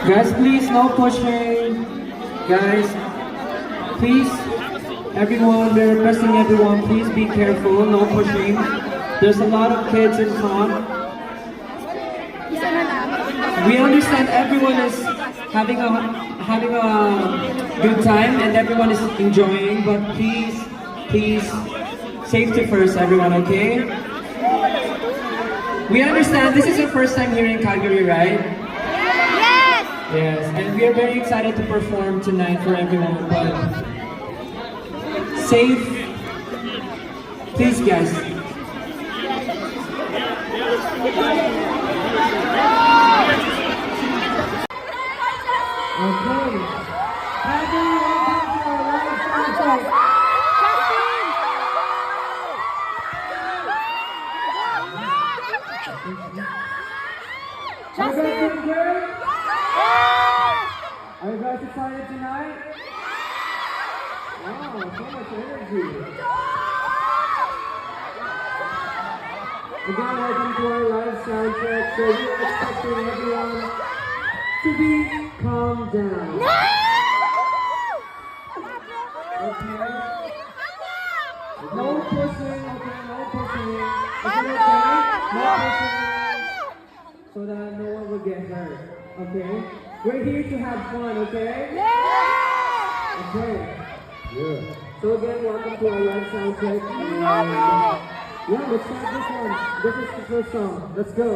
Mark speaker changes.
Speaker 1: Guys, please, no pushing. Guys, please, everyone, we're requesting everyone, please be careful, no pushing. There's a lot of kids in front. We understand everyone is having a good time and everyone is enjoying, but please, safety first, everyone, okay? We understand this is your first time here in Calgary, right?
Speaker 2: Yes!
Speaker 1: Yes, and we are very excited to perform tonight for everyone, but safe, please guys. Okay. Calgary, welcome to our live concert. Are you guys doing good? Are you guys excited tonight? Wow, so much energy. Again, welcome to our live sound check. So we're expecting everyone to be calmed down. Okay? No pushing, okay? No pushing. Is it okay? No pushing. So that no one will get hurt, okay? We're here to have fun, okay?
Speaker 2: Yeah!
Speaker 1: Okay. Yeah. So again, welcome to our live sound check. Yeah, let's start this one. This is the first song. Let's go.